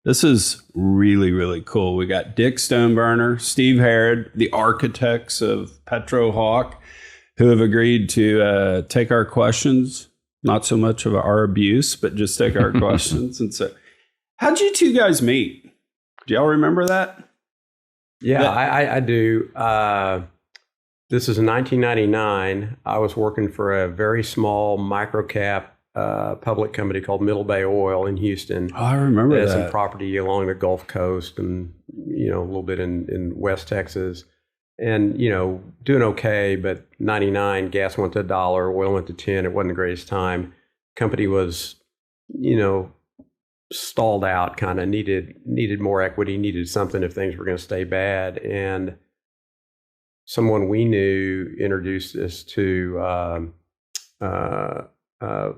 This is really, really cool. We got Dick Stoneburner, Steve Herod, the architects of Petrohawk, who have agreed to take our questions. Not so much of our abuse, but just take our questions. And so, how'd you two guys meet? Do y'all remember that? Yeah, I do. This is 1999. I was working for a very small microcap public company called Middle Bay Oil in Houston. Oh, I remember that. Some property along the Gulf Coast and, a little bit in West Texas. And, doing okay, but 99, gas went to $1, oil went to 10. It wasn't the greatest time. Company was, stalled out, kind of needed more equity, needed something if things were going to stay bad. And someone we knew introduced us to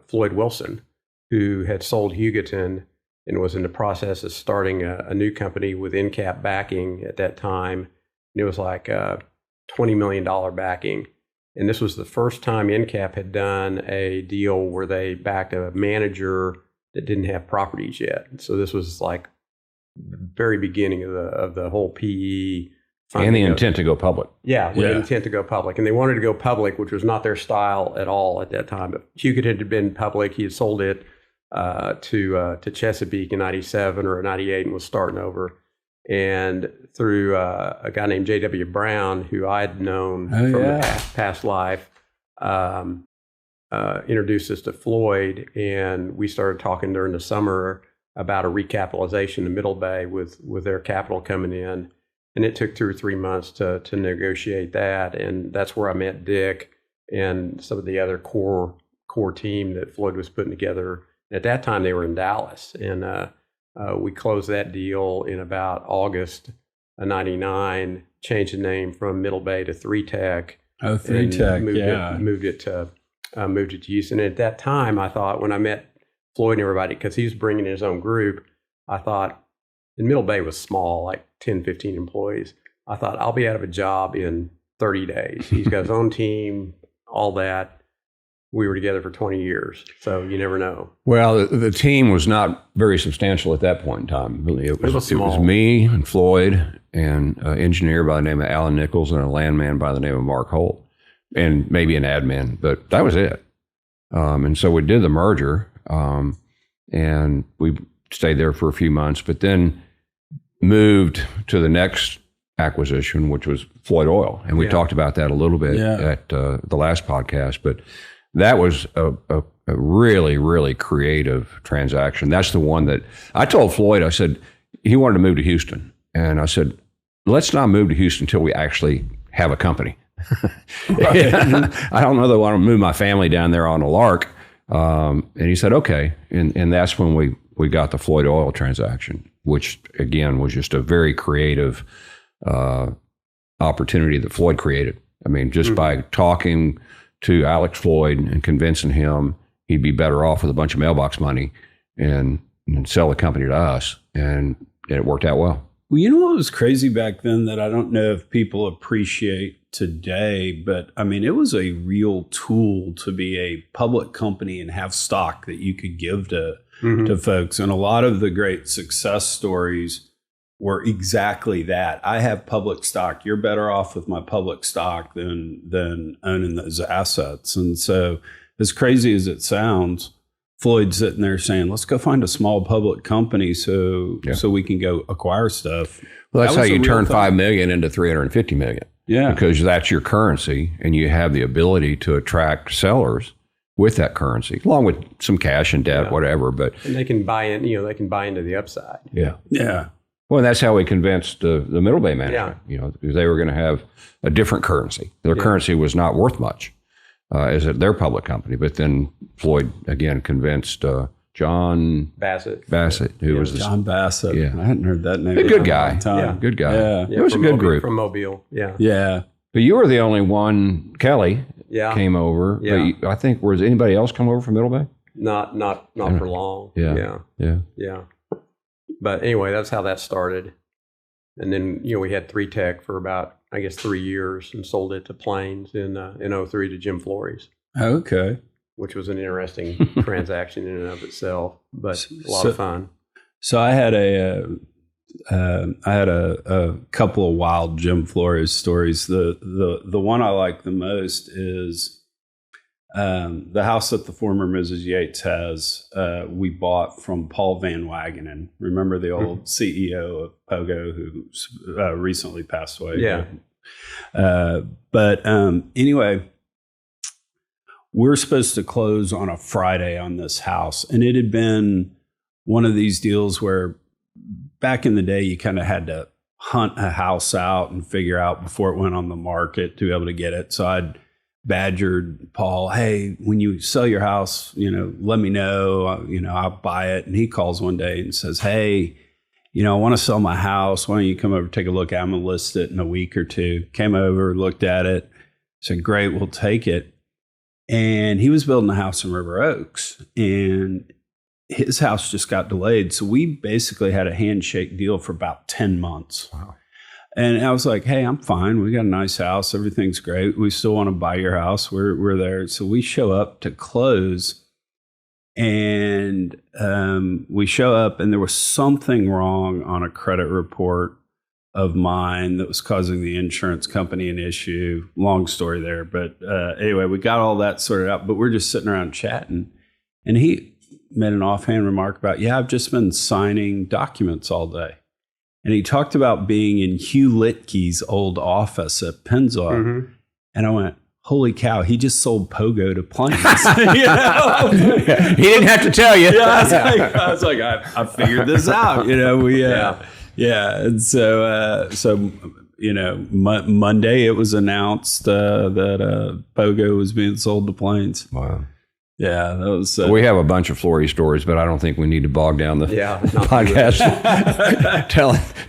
Floyd Wilson, who had sold Hugoton and was in the process of starting a new company with in-cap backing at that time. And it was like $20 million backing. And this was the first time in-cap had done a deal where they backed a manager that didn't have properties yet. So this was like the very beginning of the whole PE. And the intent to go public. Yeah, with the intent to go public. And they wanted to go public, which was not their style at all at that time. But Hugoton had been public. He had sold it to Chesapeake in 97 or 98 and was starting over. And through a guy named J.W. Brown, who I'd known from the past life, introduced us to Floyd. And we started talking during the summer about a recapitalization in Middle Bay with their capital coming in. And it took 2 or 3 months to negotiate that. And that's where I met Dick and some of the other core team that Floyd was putting together. At that time, they were in Dallas. And we closed that deal in about August of 99, changed the name from Middle Bay to 3Tech. Oh, 3Tech, moved it to Houston. And at that time, I thought, when I met Floyd and everybody, because he was bringing his own group, I thought, and Middle Bay was small, like 10, 15 employees. I thought, I'll be out of a job in 30 days. He's got his own team, all that. We were together for 20 years, so you never know. Well, the team was not very substantial at that point in time. It was me and Floyd and an engineer by the name of Alan Nichols and a landman by the name of Mark Holt, and maybe an admin, but that was it. And so we did the merger, and we stayed there for a few months, but then moved to the next acquisition, which was Floyd Oil. And we talked about that a little bit at the last podcast, but that was a really, really creative transaction. That's the one that I told Floyd, I said, he wanted to move to Houston. And I said, let's not move to Houston until we actually have a company. I don't know that I want to move my family down there on a lark. And he said, okay. And that's when we got the Floyd Oil transaction, which again was just a very creative opportunity that Floyd created. I mean, just by talking to Alex Floyd and convincing him he'd be better off with a bunch of mailbox money and sell the company to us. And it worked out well. Well, you know what was crazy back then that I don't know if people appreciate today, but I mean, it was a real tool to be a public company and have stock that you could give to folks. And a lot of the great success stories were exactly that. I have public stock. You're better off with my public stock than owning those assets. And so, as crazy as it sounds, Floyd's sitting there saying, let's go find a small public company so we can go acquire stuff. Well, that's how you turn $5 million into $350 million. Yeah. Because that's your currency and you have the ability to attract sellers with that currency, along with some cash and debt, whatever. And they can buy in, they can buy into the upside. Yeah. Yeah. Well, and that's how we convinced the Middle Bay management, because they were going to have a different currency. Their currency was not worth much as their public company. But then Floyd, again, convinced John Bassett, who was John Bassett. Yeah. I hadn't heard that name. A good guy. Good guy. Yeah. It was a good group. From Mobile. Yeah. Yeah. But you were the only one, Kelly, came over. Yeah. But I think, was anybody else come over from Middle Bay? Not for long. Yeah. But anyway, that's how that started. And then, we had 3Tech for about, 3 years and sold it to Plains in 03 to Jim Flores. Okay. Which was an interesting transaction in and of itself, but a lot of fun. So I had a couple of wild Jim Flores stories. The one I like the most is the house that the former Mrs. Yates has. We bought from Paul Van Wagenen. Remember the old CEO of Pogo who recently passed away? Yeah. But anyway, we're supposed to close on a Friday on this house, and it had been one of these deals where back in the day, you kind of had to hunt a house out and figure out before it went on the market to be able to get it. So I'd badgered Paul, hey, when you sell your house, let me know, I'll buy it. And he calls one day and says, hey, I want to sell my house. Why don't you come over, take a look? I'm going to list it in a week or two. Came over, looked at it, said, great, we'll take it. And he was building a house in River Oaks, and his house just got delayed. So we basically had a handshake deal for about 10 months. Wow. And I was like, hey, I'm fine. We got a nice house. Everything's great. We still want to buy your house. We're there. So we show up to close, and we show up, and there was something wrong on a credit report of mine that was causing the insurance company an issue. Long story there. But anyway, we got all that sorted out, but we're just sitting around chatting. And he made an offhand remark about, I've just been signing documents all day. And he talked about being in Hugh Litke's old office at Pennzoil. Mm-hmm. And I went, holy cow, he just sold Pogo to Plains. He didn't have to tell you. Yeah, I was like, I figured this out. And so Monday it was announced that Pogo was being sold to Plains. Wow. Yeah, that was. We have a bunch of Flores stories, but I don't think we need to bog down the podcast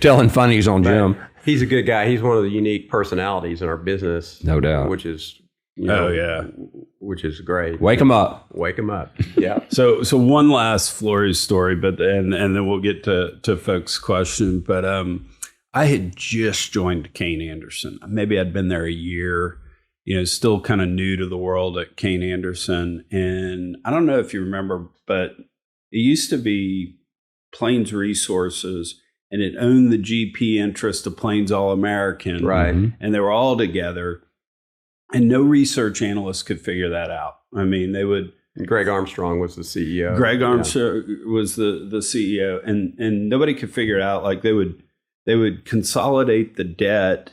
telling funnies on Jim. He's a good guy. He's one of the unique personalities in our business, no doubt. Which is, which is great. Wake him up. Wake him up. Yeah. So one last Flores story, but and then we'll get to folks' question. But I had just joined Kane Anderson. Maybe I'd been there a year. Still kind of new to the world at Kane Anderson. And I don't know if you remember, but it used to be Plains Resources, and it owned the GP interest of Plains All-American. Right. And they were all together. And no research analyst could figure that out. I mean, they would... Greg Armstrong was the CEO. Greg Armstrong was the CEO. And nobody could figure it out. Like they would consolidate the debt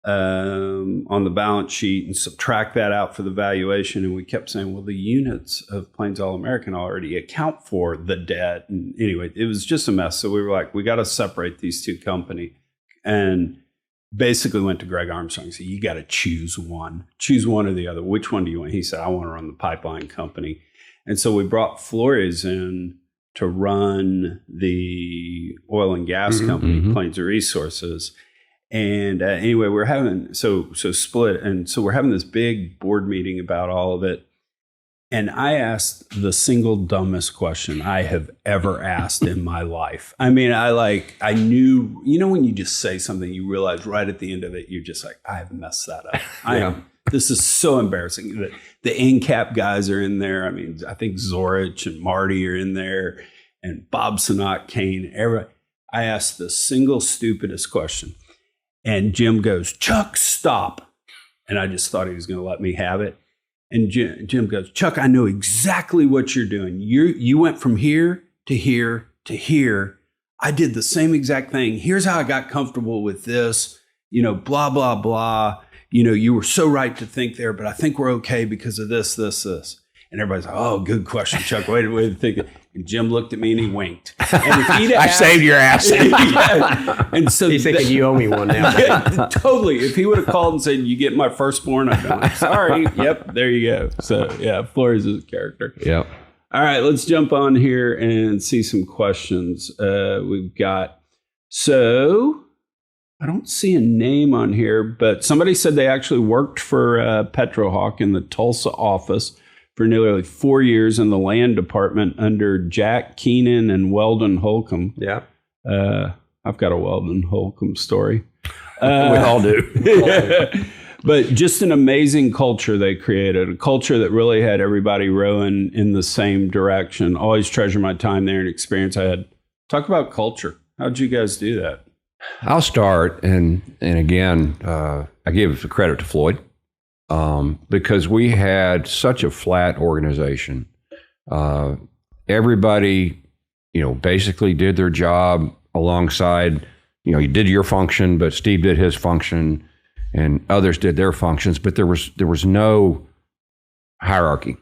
on the balance sheet and subtract that out for the valuation. And we kept saying, well, the units of Plains All-American already account for the debt. And anyway, it was just a mess. So we were like, we got to separate these two companies. And basically went to Greg Armstrong and said, you got to choose one or the other. Which one do you want? He said, I want to run the pipeline company. And so we brought Flores in to run the oil and gas company, Plains Resources. And anyway, we're having so split, and so we're having this big board meeting about all of it. And I asked the single dumbest question I have ever asked in my life. I mean, I knew, when you just say something, you realize right at the end of it, you're just like, I have messed that up. This is so embarrassing. The NCAP guys are in there. I mean, I think Zorich and Marty are in there, and Bob Sinat, Kane. I asked the single stupidest question. And Jim goes, Chuck, stop. And I just thought he was going to let me have it. And Jim goes, Chuck, I know exactly what you're doing. You went from here to here to here. I did the same exact thing. Here's how I got comfortable with this, blah, blah, blah. You were so right to think there, but I think we're okay because of this, this, this. And everybody's like, oh, good question, Chuck. Wait to think. And Jim looked at me and he winked. And if he'd I saved your ass. And so he's thinking you owe me one now. Totally. If he would have called and said, you get my firstborn, I'd be like, sorry. Yep, there you go. So yeah, Flores is a character. Yep. All right, let's jump on here and see some questions. We've got, so I don't see a name on here, but somebody said they actually worked for Petrohawk in the Tulsa office for nearly 4 years in the land department under Jack Keenan and Weldon Holcomb. Yeah. I've got a Weldon Holcomb story. We all do. But just an amazing culture they created, a culture that really had everybody rowing in the same direction. Always treasure my time there and experience. I had Talk about culture. How'd you guys do that? I'll start, and again, I give the credit to Floyd because we had such a flat organization. Everybody, basically did their job alongside. You did your function, but Steve did his function, and others did their functions. But there was no hierarchy.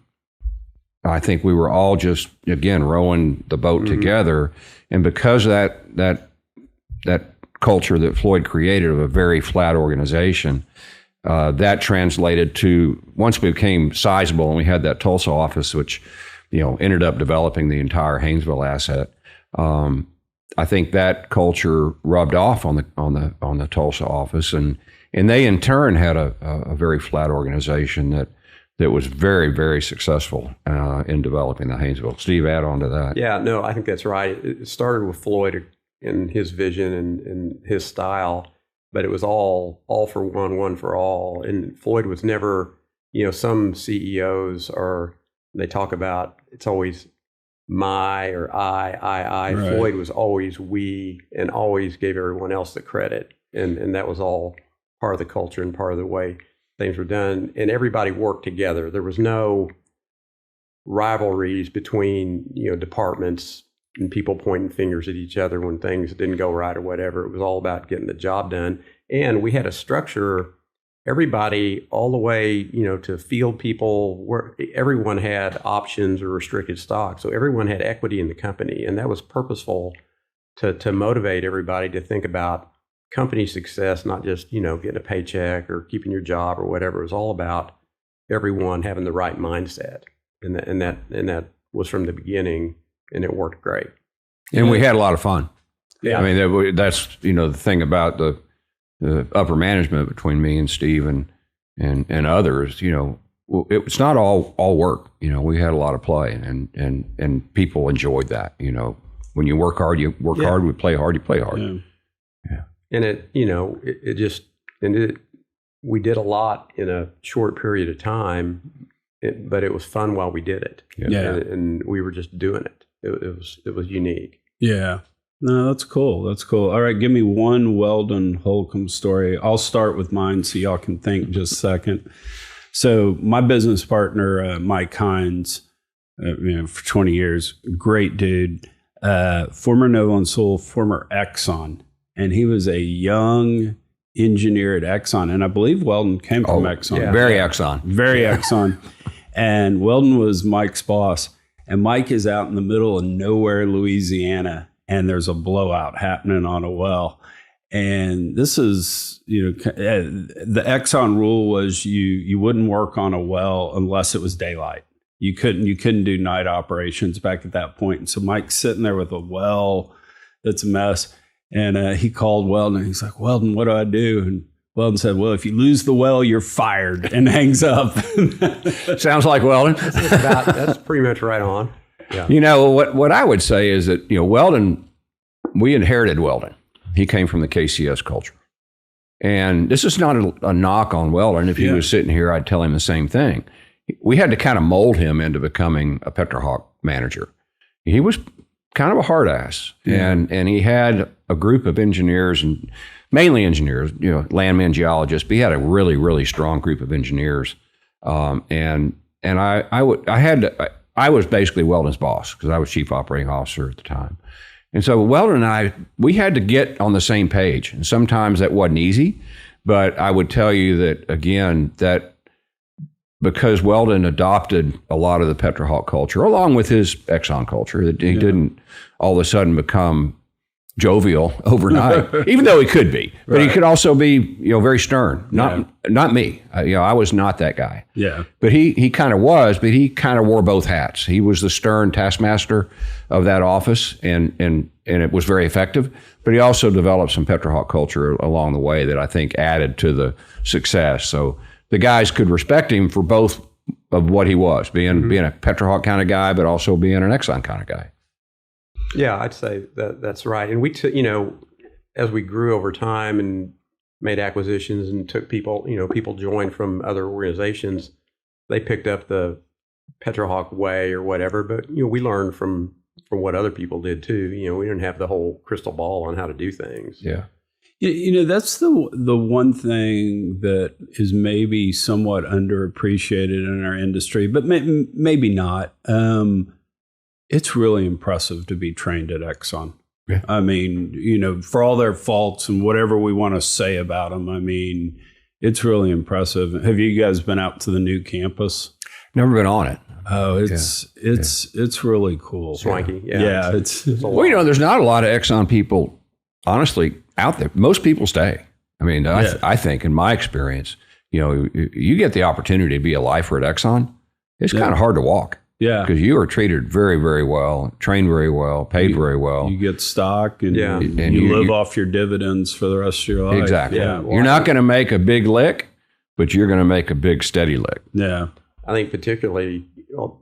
I think we were all just, again, rowing the boat together. And because of that culture that Floyd created of a very flat organization, that translated to, once we became sizable and we had that Tulsa office, which, ended up developing the entire Haynesville asset, I think that culture rubbed off on the Tulsa office. And they in turn had a very flat organization that was very, very successful in developing the Haynesville. Steve, add on to that. Yeah, no, I think that's right. It started with Floyd and his vision and his style, but it was all for one for all. And Floyd was never, some CEOs they talk about, it's always my or I. Right. Floyd was always we, and always gave everyone else the credit. And that was all part of the culture and part of the way things were done, and everybody worked together. There was no rivalries between departments and people pointing fingers at each other when things didn't go right or whatever. It was all about getting the job done. And we had a structure, everybody all the way to field people, where everyone had options or restricted stock, so everyone had equity in the company, and that was purposeful to motivate everybody to think about company success, not just, getting a paycheck or keeping your job or whatever. It was all about everyone having the right mindset. And that was from the beginning, and it worked great. And we had a lot of fun. Yeah. I mean, that's, the thing about the upper management between me and Steve and others, it's not all work. We had a lot of play, and people enjoyed that. When you work hard, you work hard. We play hard, you play hard. Yeah. Yeah. And we did a lot in a short period of time, but it was fun while we did it. Yeah. And we were just doing it. It was unique. Yeah. No, that's cool. That's cool. All right. Give me one Weldon Holcomb story. I'll start with mine so y'all can think just a second. So my business partner, Mike Hines, for 20 years, great dude, former Noble Soul, former Exxon. And he was a young engineer at Exxon. And I believe Weldon came from Exxon. Yeah. Very Exxon. Very Exxon. And Weldon was Mike's boss. And Mike is out in the middle of nowhere, Louisiana, and there's a blowout happening on a well. And this is, the Exxon rule was you wouldn't work on a well unless it was daylight. You couldn't do night operations back at that point. And so Mike's sitting there with a well that's a mess. And he called Weldon, and he's like, "Weldon, what do I do?" And Weldon said, "Well, if you lose the well, you're fired," and hangs up. Sounds like Weldon. That's pretty much right on. Yeah. What I would say is that, Weldon, we inherited Weldon. He came from the KCS culture. And this is not a knock on Weldon. If he was sitting here, I'd tell him the same thing. We had to kind of mold him into becoming a Petrohawk manager. He was kind of a hard ass. Yeah. And he had a group of engineers, and mainly engineers, landman geologists, but he had a really, really strong group of engineers. And I was basically Weldon's boss because I was chief operating officer at the time. And so Weldon and I, we had to get on the same page. And sometimes that wasn't easy, but I would tell you that, again, that because Weldon adopted a lot of the Petrohawk culture, along with his Exxon culture, that he didn't all of a sudden become jovial overnight, even though he could be. But he could also be, very stern. Not me. I was not that guy. Yeah. But he kind of was, but he kind of wore both hats. He was the stern taskmaster of that office, and it was very effective. But he also developed some Petrohawk culture along the way that I think added to the success. So the guys could respect him for both of what he was, being a Petrohawk kind of guy, but also being an Exxon kind of guy. Yeah, I'd say that's right. And we as we grew over time and made acquisitions and took people, people joined from other organizations, they picked up the Petrohawk way or whatever. But, we learned from from what other people did too. We didn't have the whole crystal ball on how to do things. Yeah. That's the one thing that is maybe somewhat underappreciated in our industry, but maybe not. It's really impressive to be trained at Exxon. Yeah. I mean, for all their faults and whatever we want to say about them, I mean, it's really impressive. Have you guys been out to the new campus? Never been on it. Oh, it's really cool. Swanky. Yeah. It's well, there's not a lot of Exxon people, honestly, out there. Most people stay. I mean, I think in my experience, you get the opportunity to be a lifer at Exxon, it's kind of hard to walk. Yeah. Because you are treated very, very well, trained very well, paid very well. You get stock and you live off your dividends for the rest of your life. Exactly. Yeah. You're not going to make a big lick, but you're going to make a big steady lick. Yeah. I think particularly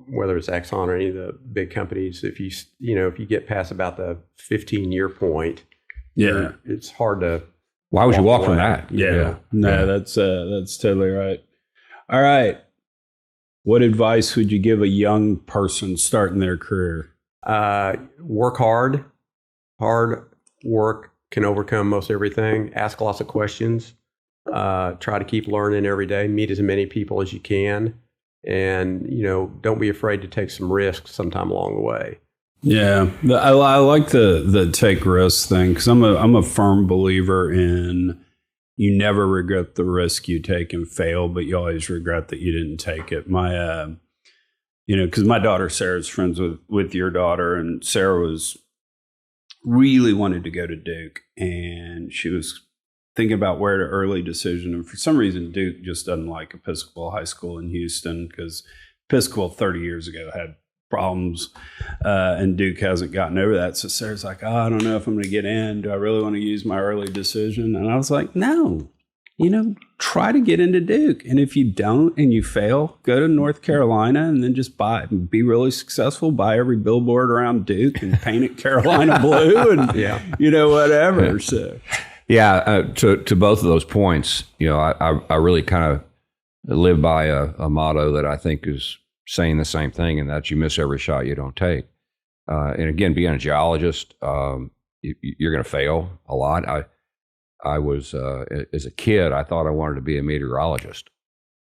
whether it's Exxon or any of the big companies, if you get past about the 15-year point, it's hard to. Why would you walk from that? Yeah. No, that's totally right. All right. What advice would you give a young person starting their career? Work hard. Hard work can overcome most everything. Ask lots of questions. Try to keep learning every day. Meet as many people as you can. And, don't be afraid to take some risks sometime along the way. Yeah. I like the take risks thing because I'm a firm believer in you never regret the risk you take and fail, but you always regret that you didn't take it. My, because my daughter Sarah's friends with your daughter, and Sarah was really wanted to go to Duke, and she was thinking about where to early decision. And for some reason, Duke just doesn't like Episcopal High School in Houston because Episcopal 30 years ago had problems, and Duke hasn't gotten over that. So Sarah's like, I don't know if I'm going to get in. Do I really want to use my early decision? And I was like, no, try to get into Duke. And if you don't and you fail, go to North Carolina and then just be really successful, buy every billboard around Duke and paint it Carolina blue and, whatever. So, to both of those points, I really kind of live by a motto that I think is saying the same thing, and that you miss every shot you don't take. And again, being a geologist, you're going to fail a lot. I was, as a kid, I thought I wanted to be a meteorologist.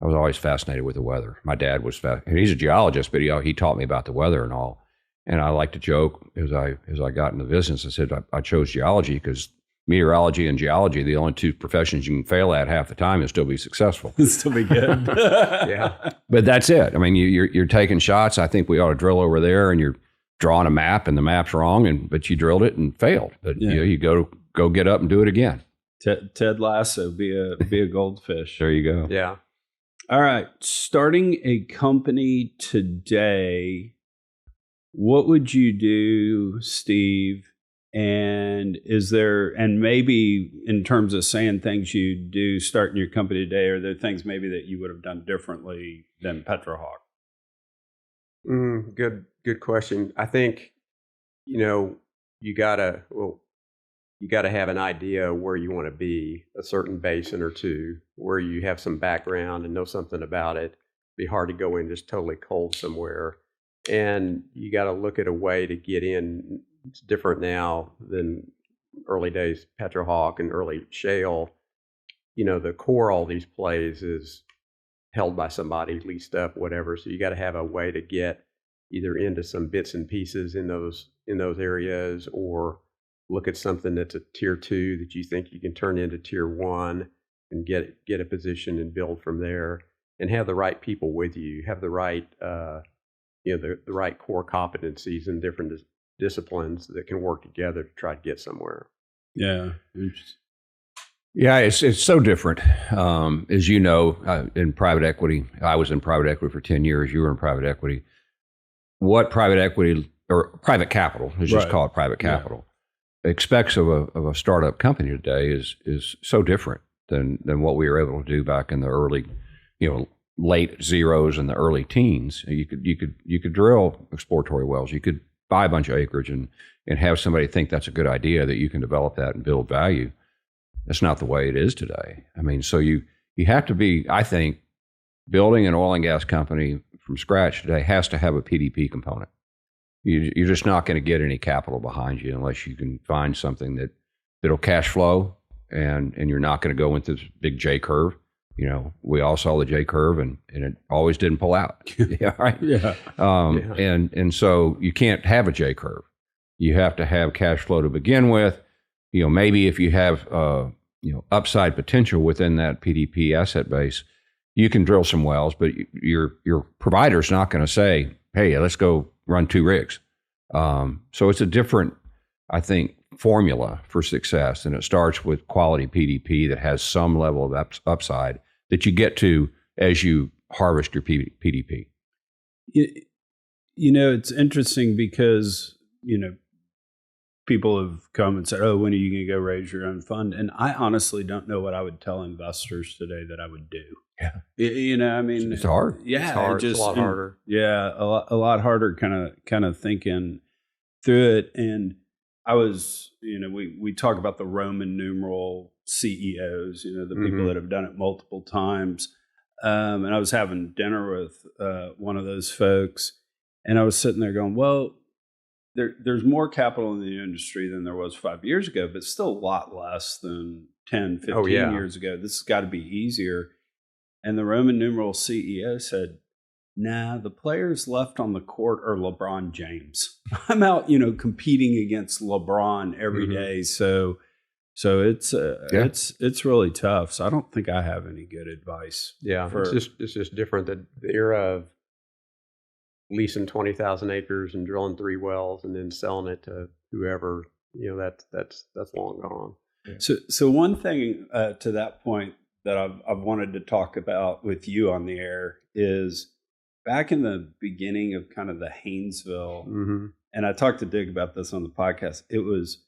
I was always fascinated with the weather. My dad was he's a geologist, but he taught me about the weather and all. And I like to joke as I got into business. I said I chose geology because meteorology and geology, the only two professions you can fail at half the time and still be successful. Still be good. Yeah. But that's it. I mean, you're taking shots. I think we ought to drill over there, and you're drawing a map and the map's wrong, but you drilled it and failed. But you go get up and do it again. Ted Lasso, be a goldfish. There you go. Yeah. All right. Starting a company today, what would you do, Steve? And maybe in terms of saying things you do starting your company today, are there things maybe that you would have done differently than Petrohawk? Good question. I think, you gotta have an idea where you want to be, a certain basin or two, where you have some background and know something about it. It'd be hard to go in just totally cold somewhere. And you got to look at a way to get in. It's different now than early days Petrohawk and early Shale. The core of all these plays is held by somebody, leased up, whatever. So you got to have a way to get either into some bits and pieces in those areas, or look at something that's a tier 2 that you think you can turn into tier 1 and get a position and build from there, and have the right people with you, have the right the right core competencies in different disciplines that can work together to try to get somewhere. Yeah. Yeah, it's so different. As you know, in private equity, I was in private equity for 10 years. You were in private equity. What private equity or private capital, let's just call it private capital, expects of a startup company today is so different than what we were able to do back in the early, late zeros and the early teens. You could drill exploratory wells. You could buy a bunch of acreage and have somebody think that's a good idea, that you can develop that and build value. That's not the way it is today. I mean, so you have to be, I think, building an oil and gas company from scratch today has to have a PDP component. You're just not going to get any capital behind you unless you can find something that'll cash flow, and you're not going to go into this big J curve. We all saw the J curve, and it always didn't pull out. Yeah, right. Yeah. And so you can't have a J curve. You have to have cash flow to begin with. Maybe if you have upside potential within that PDP asset base, you can drill some wells, but your provider's not going to say, "Hey, let's go run 2 rigs." So it's a different, I think, formula for success, and it starts with quality PDP that has some level of upside that you get to as you harvest your PDP. It's interesting because people have come and said, "Oh, when are you going to go raise your own fund?" And I honestly don't know what I would tell investors today that I would do. Yeah. It's hard. Yeah. It's hard. It's a lot harder. Yeah. A lot harder kind of thinking through it. And I was, we talk about the Roman numeral CEOs, the people that have done it multiple times. And I was having dinner with one of those folks, and I was sitting there going, well, there's more capital in the industry than there was 5 years ago, but still a lot less than 10, 15 years ago. This has got to be easier. And the Roman numeral CEO said, "Nah, the players left on the court are LeBron James. I'm out, competing against LeBron every day. So it's really tough. So I don't think I have any good advice. Yeah, it's just different. The era of leasing 20,000 acres and drilling 3 wells and then selling it to whoever, that's long gone. Yeah. So one thing to that point that I've wanted to talk about with you on the air is back in the beginning of kind of the Haynesville, and I talked to Dick about this on the podcast. It was,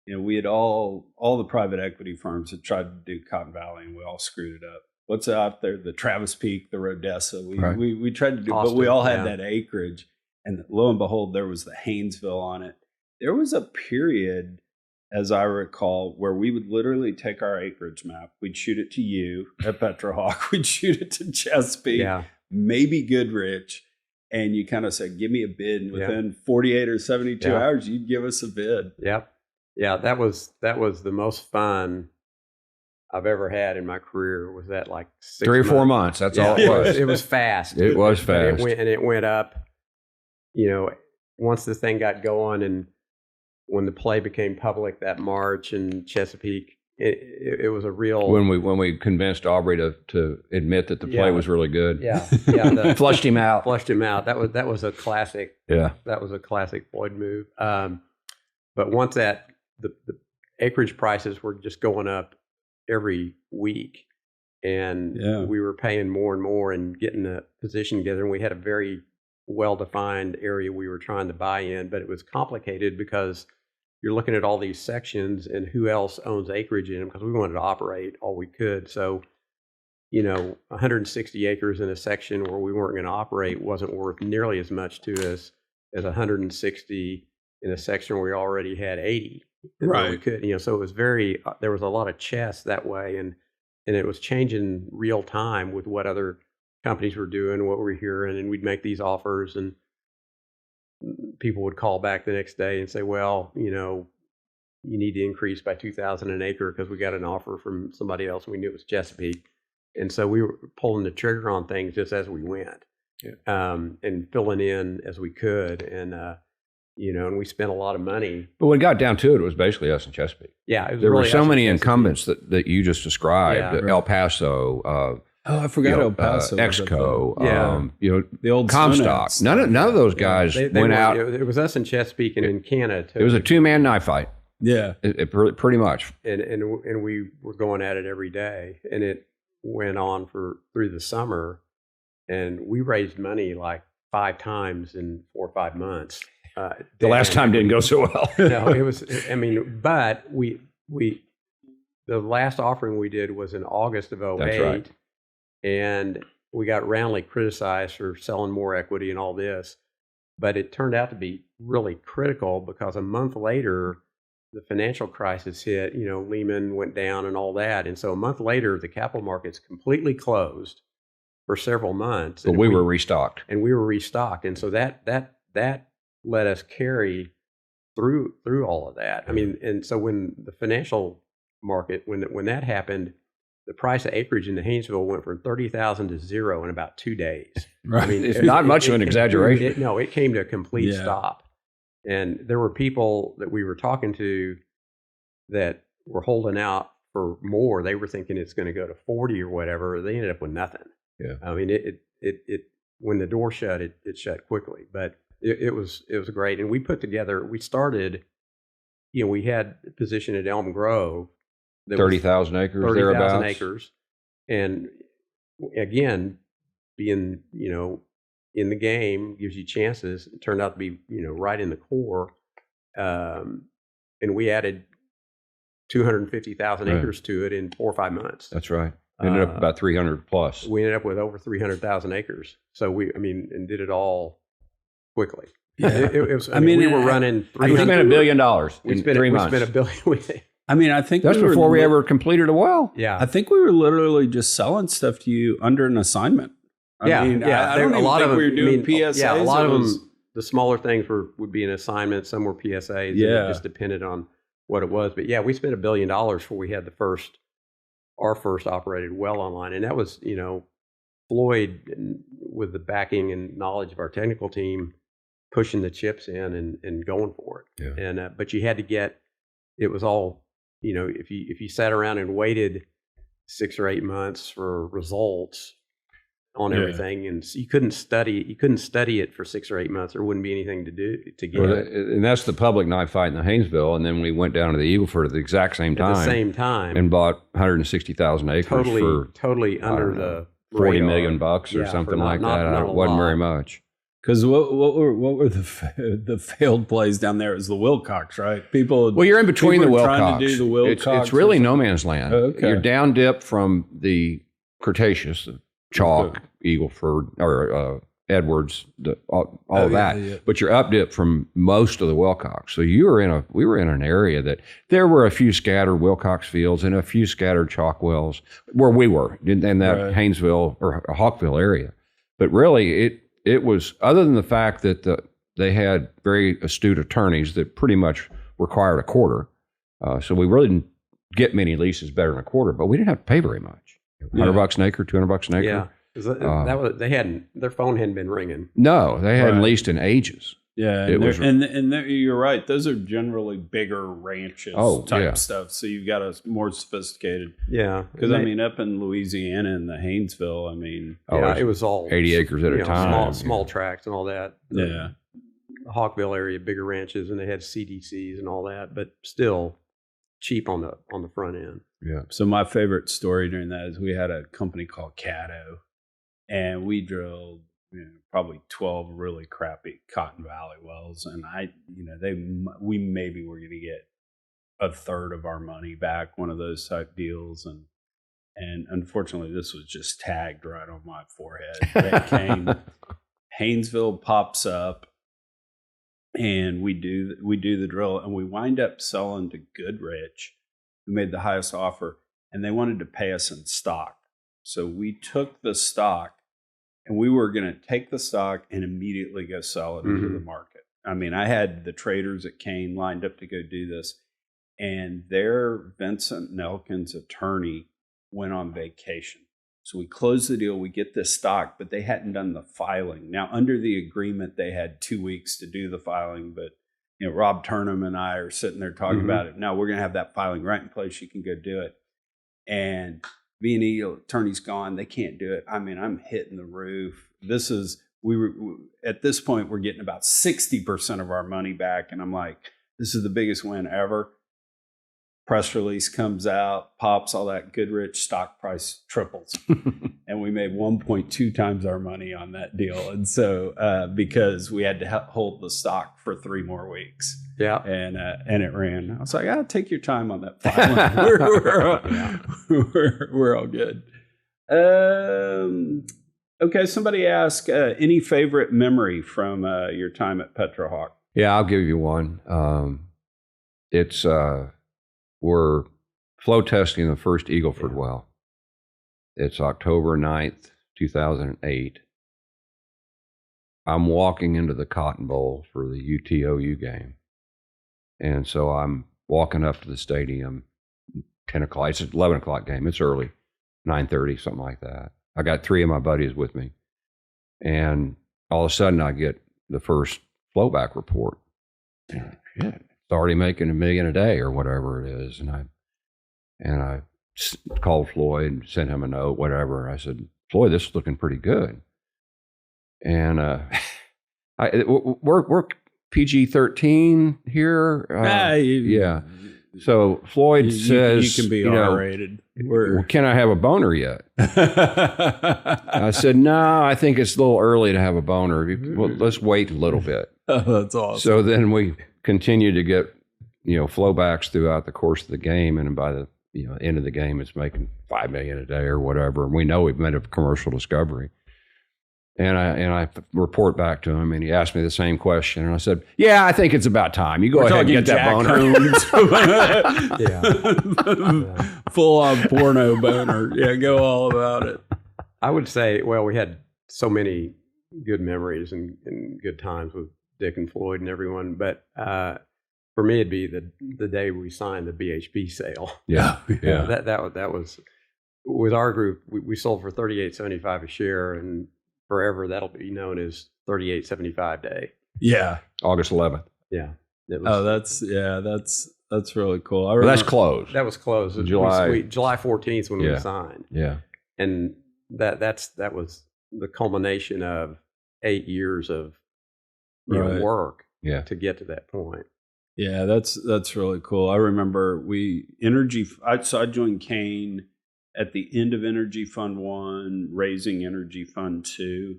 we had all the private equity firms had tried to do Cotton Valley, and we all screwed it up. What's out there? The Travis Peak, the Rodessa. We tried to do, Austin, but we all had that acreage. And lo and behold, there was the Haynesville on it. There was a period, as I recall, where we would literally take our acreage map. We'd shoot it to you at Petrohawk. We'd shoot it to Chesapeake, maybe Goodrich. And you kind of said, give me a bid. And within 48 or 72 hours, you'd give us a bid. Yep. Yeah, that was the most fun I've ever had in my career. Was that like 3 or 4 months? That's all it was. It was fast. It was fast. It went up, once the thing got going, and when the play became public that March in Chesapeake, it was a real. When we convinced Aubrey to admit that the play was really good. Yeah. Flushed him out. That was a classic. Yeah. That was a classic Floyd move. But once the acreage prices were just going up every week, and we were paying more and more and getting the position together, and we had a very well-defined area we were trying to buy in, but it was complicated because you're looking at all these sections and who else owns acreage in them, because we wanted to operate all we could. So, 160 acres in a section where we weren't going to operate wasn't worth nearly as much to us as 160 in a section where we already had 80. Right. We could, so it was there was a lot of chess that way, and it was changing real time with what other companies were doing, what we were hearing, and we'd make these offers, and people would call back the next day and say, well, you need to increase by 2,000 an acre because we got an offer from somebody else. We knew it was Chesapeake. And so we were pulling the trigger on things just as we went, and filling in as we could. And, and we spent a lot of money. But when it got down to it, it was basically us in Chesapeake. Yeah. There were so many incumbents that you just described, El Paso, I forgot El Paso. Exco, the old Comstock. None of those guys went out. It was us in Chesapeake and in Canada too. It was a 2-man knife fight. Yeah, it pretty much. And we were going at it every day, and it went on through the summer, and we raised money like 5 times in 4 or 5 months. The last time didn't go so well. No, it was. But the last offering we did was in August of 2008. That's right. And we got roundly criticized for selling more equity and all this. But it turned out to be really critical because a month later, the financial crisis hit, Lehman went down and all that. And so a month later, the capital markets completely closed for several months. But we were restocked. And we were restocked. And so that let us carry through all of that. I mean, and so when the financial market, when that happened, the price of acreage in the Haynesville went from 30,000 to zero in about 2 days. Right. I mean, It's not much of an exaggeration. It came to a complete Yeah. stop. And there were people that we were talking to that were holding out for more. They were thinking it's going to go to 40 or whatever. They ended up with nothing. Yeah. I mean, it when the door shut, it shut quickly. But it was great. And we started, we had a position at Elm Grove. 30,000 acres, 30,000 thereabouts. acres. And again, being, in the game gives you chances. It turned out to be, right in the core. And we added 250,000 Right. acres to it in 4 or 5 months. That's right. Ended up about 300 plus. We ended up with over 300,000 acres. So and did it all quickly. Yeah. It was, we were running. We spent $1 billion We in spent 3 months. We spent $1 billion. I mean, I think That's we were before we ever completed a well. Yeah. I think we were literally just selling stuff to you under an assignment. I don't even think we were doing PSAs. Yeah, a lot of It was- them, the smaller things would be an assignment. Some were PSAs. Yeah. It just depended on what it was. But yeah, we spent $1 billion before we had our first operated well online. And that was, Floyd, with the backing and knowledge of our technical team, pushing the chips in and going for it. Yeah. And but you had to it was all, if you sat around and waited 6 or 8 months for results on everything, and you couldn't study it for 6 or 8 months. There wouldn't be anything to do to get Well, it and that's the public knife fight in the Haynesville. And then we went down to the Eagle Ford at the exact same time. at the same time, And bought 160,000 acres for totally under the $40 radar. million bucks or Yeah, something for not- like not- that. not It a wasn't lot. very much. Because what were the failed plays down there? It was the Wilcox, right? People. Well, you're in between the people were Wilcox. trying to do the Wilcox It's really or no man's land. Okay. You're down dip from the Cretaceous, the Chalk, Eagle Ford, or Edwards, all of that. Yeah. But you're up dip from most of the Wilcox. So we were in an area that there were a few scattered Wilcox fields and a few scattered Chalk wells where we were in that Right. Haynesville or Hawkville area. But really, it was, other than the fact that they had very astute attorneys that pretty much required a quarter. So we really didn't get many leases better than a quarter, but we didn't have to pay very much. $100 an acre, $200 an acre. Yeah, 'cause that was their phone hadn't been ringing. No, they hadn't Right. leased in ages. Yeah, It and, was- you're right. Those are generally bigger ranches type stuff. So you've got a more sophisticated. Yeah, Because up in Louisiana and the Haynesville, I mean, it was all 80 acres at a time. small tracts and all that. yeah. The Hawkville area, bigger ranches, and they had CDCs and all that, but still cheap on the front end. Yeah. So my favorite story during that is we had a company called Caddo, and we drilled probably 12 really crappy Cotton Valley wells, and we maybe were going to get a third of our money back, one of those type deals, and unfortunately this was just tagged right on my forehead. That came, Haynesville pops up, and we do the drill, and we wind up selling to Goodrich, who made the highest offer, and they wanted to pay us in stock. So we took the stock, and we were going to take the stock and immediately go sell it into the market. I mean, I had the traders at Kane lined up to go do this, and their Vincent Nelkin's attorney went on vacation. So we closed the deal, we get this stock, but they hadn't done the filing. Now, under the agreement, they had 2 weeks to do the filing, but Rob Turnham and I are sitting there talking about it. Now we're going to have that filing right in place. You can go do it. And V&E attorney's gone. They can't do it. I mean, I'm hitting the roof. At this point, we're getting about 60% of our money back. And I'm like, this is the biggest win ever. Press release comes out, pops, all that. Goodrich stock price triples. And we made 1.2 times our money on that deal. And so, because we had to hold the stock for 3 more weeks. Yeah. And it ran. I was like, take your time on that filing. we're all good. Okay, somebody asked, any favorite memory from your time at Petrohawk? Yeah, I'll give you one. It's we're flow testing the first Eagle Ford well. It's October 9th, 2008. I'm walking into the Cotton Bowl for the UTOU game. And so I'm walking up to the stadium, 10 o'clock. It's an 11 o'clock game. It's early, 9:30, something like that. I got 3 of my buddies with me. And all of a sudden I get the first flowback report. And, shit, it's already making $1 million a day or whatever it is. And I called Floyd, sent him a note, whatever. I said, Floyd, this is looking pretty good. And we're PG-13 here. Yeah. So Floyd says, you can be R-rated. Well, can I have a boner yet? I said, no, I think it's a little early to have a boner. Well, let's wait a little bit. Oh, that's awesome. So then we continue to get, flowbacks throughout the course of the game. And by the end of the game, it's making $5 million a day or whatever. And we know we've made a commercial discovery. And I report back to him, and he asked me the same question. And I said, yeah, I think it's about time. You go ahead and get that boner. Full-on porno boner. Yeah, go all about it. I would say, well, we had so many good memories and good times with Dick and Floyd and everyone. But for me, it'd be the day we signed the BHP sale. Yeah. That was, with our group, we sold for $38.75 a share, and forever that'll be known as 38.75 day. Yeah, August 11th. Yeah. That's really cool. Well, that's closed. That was closed. July 14th when we signed. Yeah, and that was the culmination of 8 years of work. Yeah. To get to that point. Yeah, that's really cool. I remember I joined Kane at the end of Energy Fund 1, raising Energy Fund 2.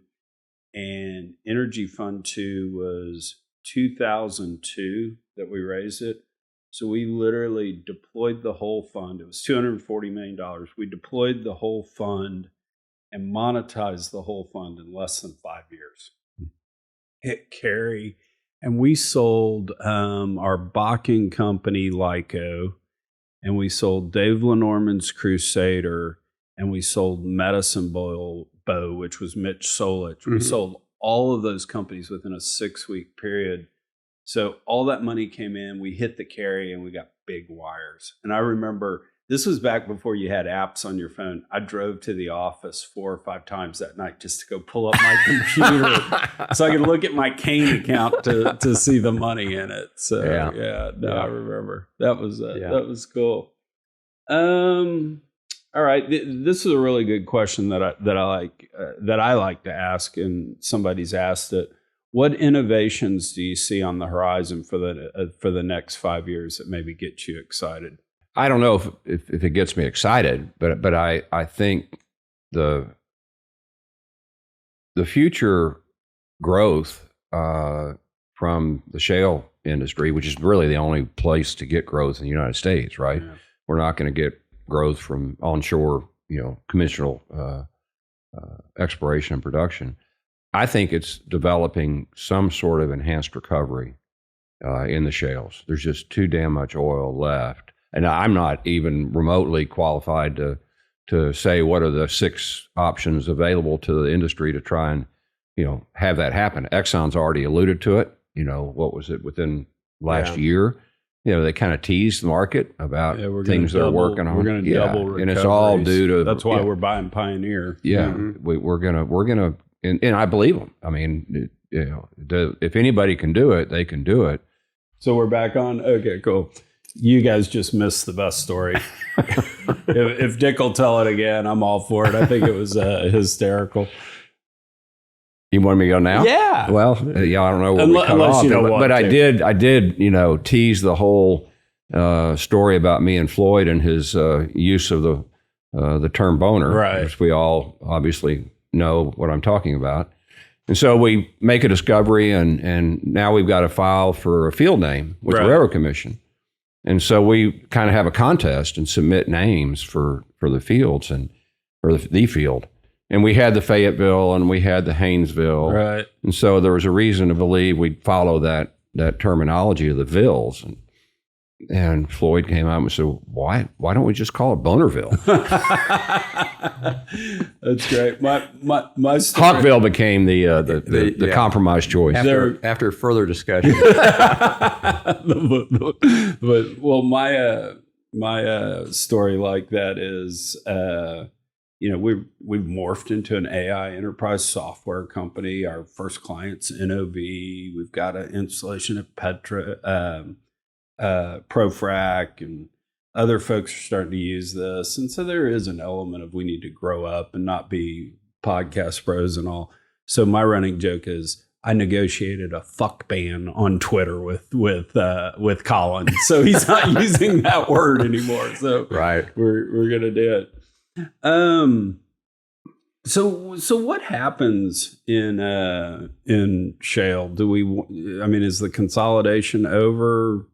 And Energy Fund 2 was 2002 that we raised it. So we literally deployed the whole fund. It was $240 million. We deployed the whole fund and monetized the whole fund in less than 5 years. Hit carry. And we sold our Bakken company, Lyco. And we sold Dave Lenormand's Crusader, and we sold Medicine Bow, which was Mitch Solich. Mm-hmm. We sold all of those companies within a 6-week period. So all that money came in, we hit the carry, and we got big wires. And I remember, this was back before you had apps on your phone. I drove to the office 4 or 5 times that night just to go pull up my computer so I could look at my Kane account to see the money in it. So I remember that was cool. All right, this is a really good question that I like to ask, and somebody's asked it. What innovations do you see on the horizon for the next 5 years that maybe get you excited? I don't know if it gets me excited, but I think the future growth from the shale industry, which is really the only place to get growth in the United States, right? Yeah. We're not going to get growth from onshore, conventional exploration and production. I think it's developing some sort of enhanced recovery in the shales. There's just too damn much oil left. And I'm not even remotely qualified to say what are the 6 options available to the industry to try and, have that happen. Exxon's already alluded to it. What was it within last year? They kind of teased the market about things they're working on. We're going to double recoveries. And it's all due to. That's why we're buying Pioneer. Yeah, mm-hmm. we're gonna, and I believe them. I mean, if anybody can do it, they can do it. So we're back on. Okay, cool. You guys just missed the best story. if Dick will tell it again, I'm all for it. I think it was hysterical. You want me to go now? Yeah. Well, I don't know where we cut off. But I did, tease the whole story about me and Floyd and his use of the term boner, right? Which we all obviously know what I'm talking about. And so we make a discovery, and now we've got to file for a field name with the Railroad Commission. And so we kind of have a contest and submit names for the fields or the field. And we had the Fayetteville and we had the Haynesville. Right. And so there was a reason to believe we'd follow that terminology of the vills. And Floyd came out and said, why don't we just call it Bonerville? That's great. My story, Hawkville became the compromise choice. After further discussion. Well, my story like that is, we've morphed into an AI enterprise software company. Our first client's NOV. We've got an installation at ProFrac, and other folks are starting to use this. And so there is an element of we need to grow up and not be podcast bros and all. So my running joke is I negotiated a fuck ban on Twitter with Colin. So he's not using that word anymore. So right. We're gonna do it. So what happens in Shale? Is the consolidation over?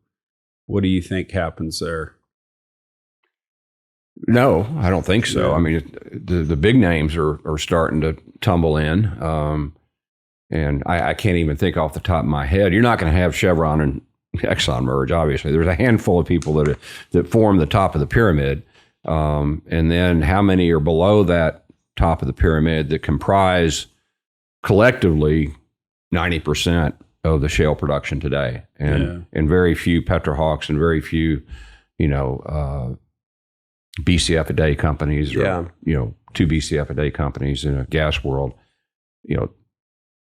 What do you think happens there? No, I don't think so. Yeah. I mean, the big names are starting to tumble in. And I can't even think off the top of my head. You're not going to have Chevron and Exxon merge, obviously. There's a handful of people that form the top of the pyramid. And then how many are below that top of the pyramid that comprise collectively 90% of the shale production today, and very few Petrohawks and very few, BCF a day companies, or 2 BCF a day companies in a gas world.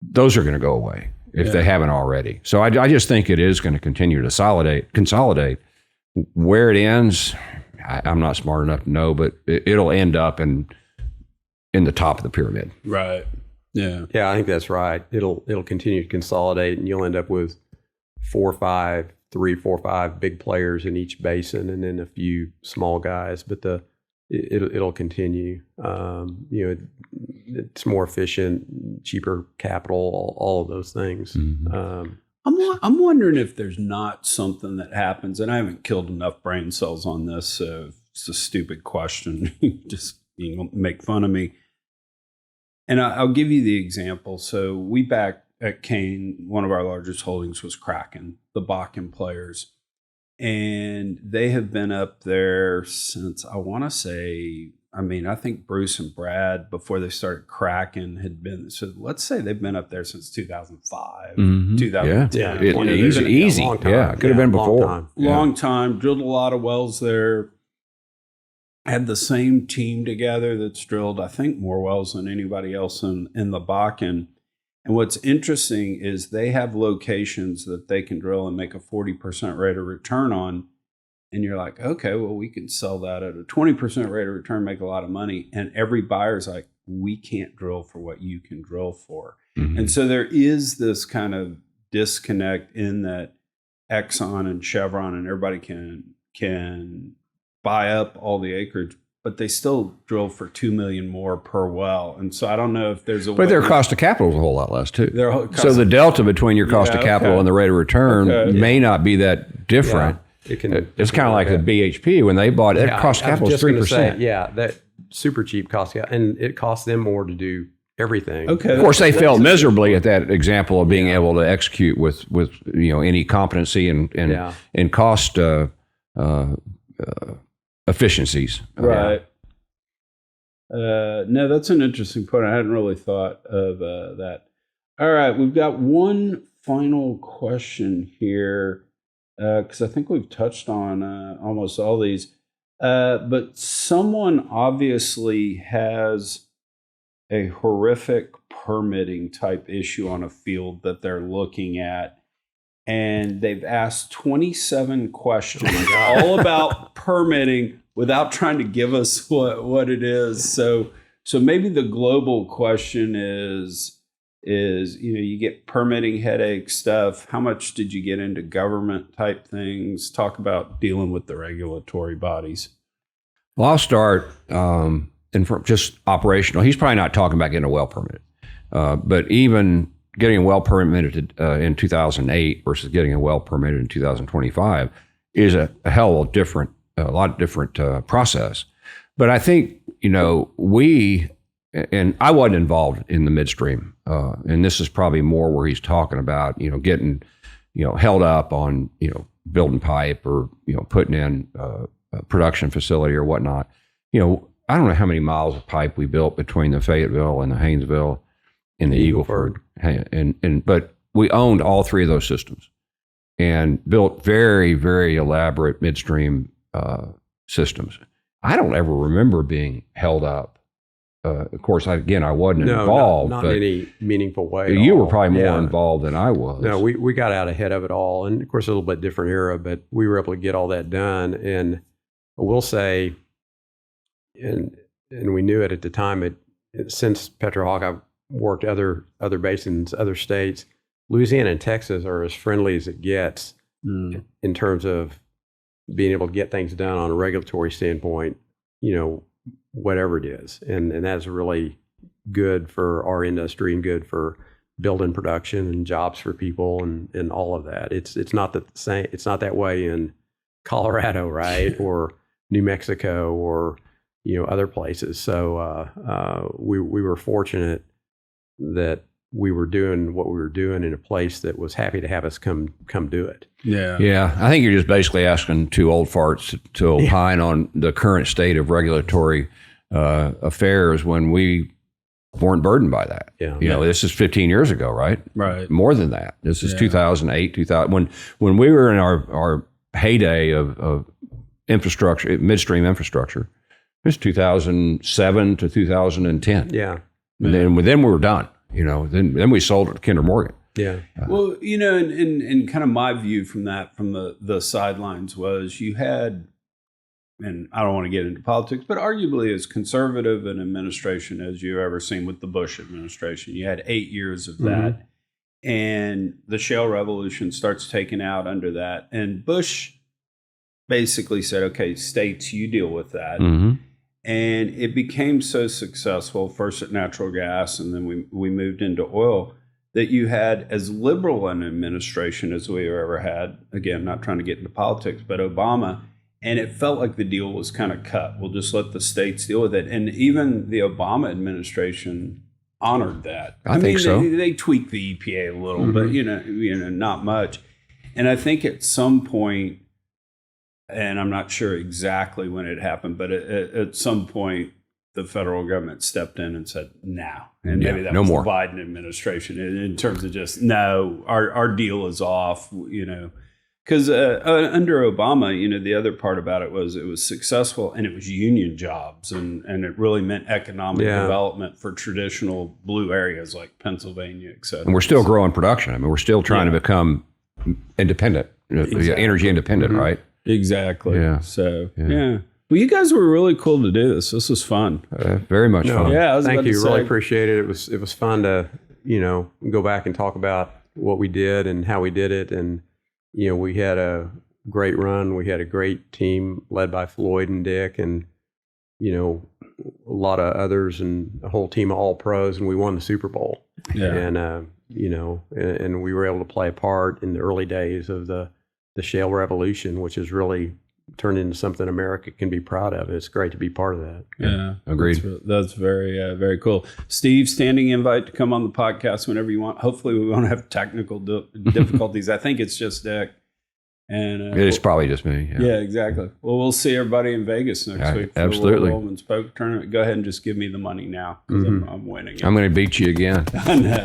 Those are going to go away if they haven't already. So I just think it is going to continue to consolidate. Where it ends, I'm not smart enough to know, but it'll end up in the top of the pyramid. Right. Yeah. Yeah, I think that's right. It'll continue to consolidate, and you'll end up with 4 or 5 big players in each basin, and then a few small guys. But it'll continue. It's more efficient, cheaper capital, all of those things. Mm-hmm. I'm wondering if there's not something that happens, and I haven't killed enough brain cells on this, so it's a stupid question. Just make fun of me. And I'll give you the example. So we back at Kane, one of our largest holdings was Kraken, the Bakken players. And they have been up there since, I want to say, I think Bruce and Brad, before they started Kraken, had been, so let's say they've been up there since 2005, 2010. Yeah, easy. Yeah, it could have been before. Long time, drilled a lot of wells there. Had the same team together that's drilled, I think, more wells than anybody else in the Bakken. And what's interesting is they have locations that they can drill and make a 40% rate of return on. And you're like, okay, well, we can sell that at a 20% rate of return, make a lot of money. And every buyer's like, we can't drill for what you can drill for. Mm-hmm. And so there is this kind of disconnect in that Exxon and Chevron and everybody can buy up all the acreage, but they still drill for $2 million more per well. And so I don't know if there's but their cost of capital is a whole lot less too. So the delta between your cost of capital and the rate of return may not be that different. Yeah, it's kind of like the BHP when they bought it. Cost of capital is 3%. That super cheap cost, and it costs them more to do everything. Okay. Of course, they failed miserably at that example of being able to execute with any competency and cost efficiencies. Right. No, that's an interesting point. I hadn't really thought of that. All right, we've got one final question here because I think we've touched on almost all these. But someone obviously has a horrific permitting type issue on a field that they're looking at. And they've asked 27 questions all about permitting without trying to give us what it is. So maybe the global question is you get permitting headache stuff. How much did you get into government type things? Talk about dealing with the regulatory bodies. Well, I'll start from just operational. He's probably not talking about getting a well permit, but even getting a well permitted in 2008 versus getting a well permitted in 2025 is a lot different process. But I think, and I wasn't involved in the midstream, and this is probably more where he's talking about, getting held up on, building pipe or, putting in a production facility or whatnot. I don't know how many miles of pipe we built between the Fayetteville and the Haynesville and the Eagle Ford. But we owned all three of those systems and built very, very elaborate midstream systems. I don't ever remember being held up. Of course, I wasn't involved. Not in any meaningful way. You were probably more involved than I was. No, we got out ahead of it all. And of course, a little bit different era, but we were able to get all that done. And I will say, and we knew it at the time, since Petrohawk, I've worked other basins, other states. Louisiana and Texas are as friendly as it gets in terms of being able to get things done on a regulatory standpoint, whatever it is. And that's really good for our industry and good for building production and jobs for people and all of that. It's not the same. It's not that way in Colorado, right? Or New Mexico or, other places. So we were fortunate that we were doing what we were doing in a place that was happy to have us come do it. Yeah. Yeah. I think you're just basically asking two old farts to opine on the current state of regulatory affairs when we weren't burdened by that. Yeah. This is 15 years ago, right? Right. More than that. This is 2008, 2000. When we were in our heyday of infrastructure, midstream infrastructure, it was 2007 to 2010. Yeah. And then we were done. Then we sold it to Kinder Morgan. Yeah. Well, and kind of my view from the sidelines was you had, and I don't want to get into politics, but arguably as conservative an administration as you've ever seen with the Bush administration. You had 8 years of that. And the shale revolution starts taking out under that. And Bush basically said, okay, states, you deal with that. Mm-hmm. And it became so successful, first at natural gas, and then we moved into oil, that you had as liberal an administration as we ever had. Again, not trying to get into politics, but Obama. And it felt like the deal was kind of cut. We'll just let the states deal with it. And even the Obama administration honored that. I think so. They tweaked the EPA a little, but not much. And I think at some point, and I'm not sure exactly when it happened, but at some point, the federal government stepped in and said, no. And maybe that was more. The Biden administration in terms of just, no, our deal is off, Because under Obama, the other part about it was successful and it was union jobs and it really meant economic development for traditional blue areas like Pennsylvania, et cetera. And we're still growing production. I mean, we're still trying to become independent, energy independent, right? Exactly. Yeah. So, yeah. Well, you guys were really cool to do this. This was fun. Very much fun. Yeah, thank you. Really appreciate it. It was fun to, go back and talk about what we did and how we did it. And, we had a great run. We had a great team led by Floyd and Dick and, a lot of others and a whole team of all pros. And we won the Super Bowl. Yeah. And, and we were able to play a part in the early days of the shale revolution, which has really turned into something America can be proud of. It's great to be part of that. Yeah, agreed. That's very, very cool. Steve, standing invite to come on the podcast whenever you want. Hopefully we won't have technical difficulties. I think it's just Dick. And it's probably just me. Yeah, exactly. Well, we'll see everybody in Vegas next week. For absolutely. The Women's Poker Tournament. Go ahead and just give me the money now because I'm winning it. I'm going to beat you again. I know.